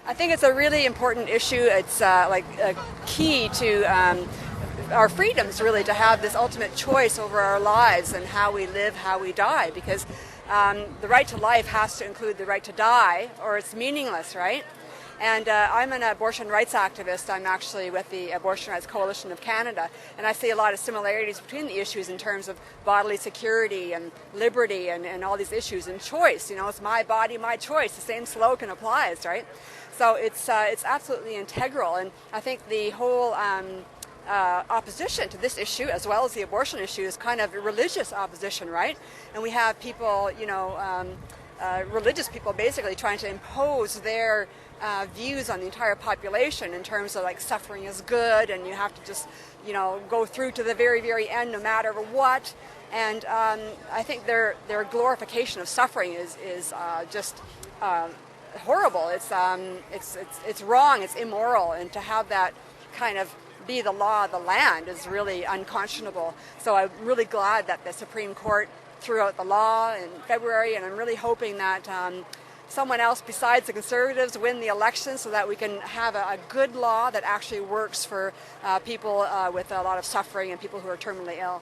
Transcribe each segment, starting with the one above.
I think it's a really important issue. It's like a key to our freedoms, really, to have this ultimate choice over our lives and how we live, how we die, because the right to life has to include the right to die, or it's meaningless, right? And I'm an abortion rights activist. I'm actually with the Abortion Rights Coalition of Canada, and I see a lot of similarities between the issues in terms of bodily security and liberty and all these issues and choice. You know, it's my body, my choice. The same slogan applies, right? So it's absolutely integral, and I think the whole opposition to this issue, as well as the abortion issue, is kind of a religious opposition, right? And we have people, religious people basically trying to impose their views on the entire population in terms of like suffering is good and you have to just, go through to the very, very end no matter what. And I think their glorification of suffering is just horrible. It's wrong. It's immoral, and to have that kind of be the law of the land is really unconscionable. So I'm really glad that the Supreme Court threw out the law in February, and I'm really hoping that someone else besides the Conservatives win the election so that we can have a good law that actually works for people with a lot of suffering and people who are terminally ill.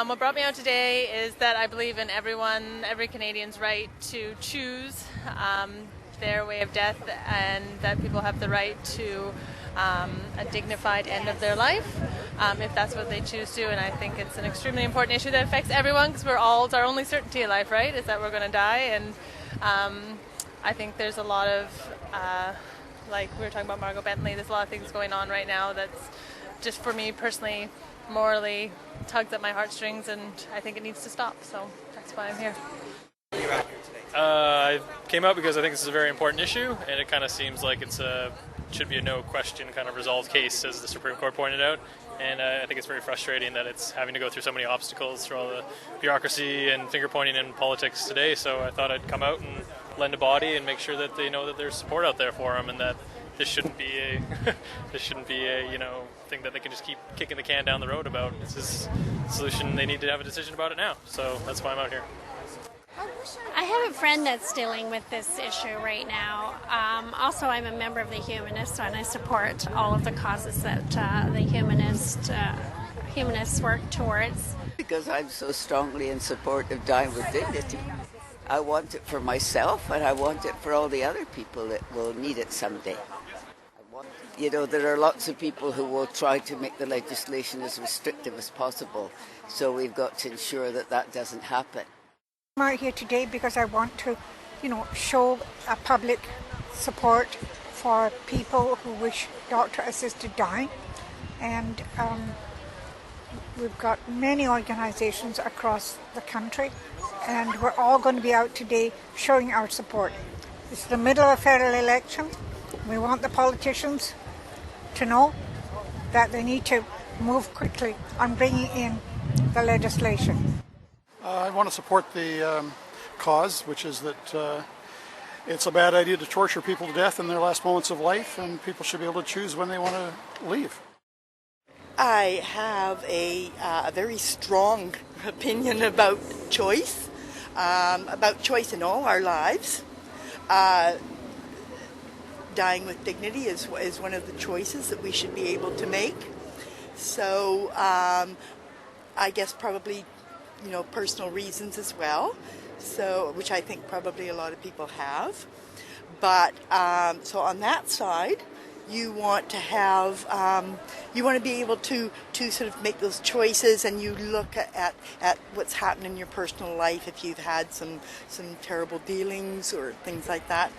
What brought me out today is that I believe in every Canadian's right to choose their way of death, and that people have the right to a dignified end of their life, if that's what they choose to. And I think it's an extremely important issue that affects everyone, because it's our only certainty in life, right, is that we're going to die. And I think there's a lot of, like we were talking about Margot Bentley, there's a lot of things going on right now that's just, for me personally, morally tugs at my heartstrings, and I think it needs to stop. So that's why I'm here. I came out because I think this is a very important issue, and it kind of seems like should be a no question kind of resolved case, as the Supreme Court pointed out. And I think it's very frustrating that it's having to go through so many obstacles through all the bureaucracy and finger pointing in politics today. So I thought I'd come out and lend a body and make sure that they know that there's support out there for them, and that this shouldn't be a thing that they can just keep kicking the can down the road about. This is a solution. They need to have a decision about it now. So that's why I'm out here. I have a friend that's dealing with this issue right now. Also, I'm a member of the Humanists, and I support all of the causes that the humanists work towards. Because I'm so strongly in support of dying with dignity. I want it for myself, and I want it for all the other people that will need it someday. There are lots of people who will try to make the legislation as restrictive as possible, so we've got to ensure that that doesn't happen. I'm out here today because I want to, show a public support for people who wish doctor-assisted dying. And we've got many organizations across the country, and we're all going to be out today showing our support. It's the middle of a federal election. We want the politicians to know that they need to move quickly on bringing in the legislation. I want to support the cause, which is that it's a bad idea to torture people to death in their last moments of life, and people should be able to choose when they want to leave. I have a very strong opinion about choice in all our lives. Dying with dignity is one of the choices that we should be able to make. So I guess probably personal reasons as well, so which I think probably a lot of people have. But so on that side, you want to have, you want to be able to sort of make those choices, and you look at what's happened in your personal life if you've had some terrible dealings or things like that.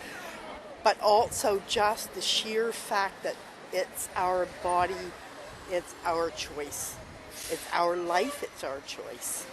But also just the sheer fact that it's our body, it's our choice. It's our life, it's our choice.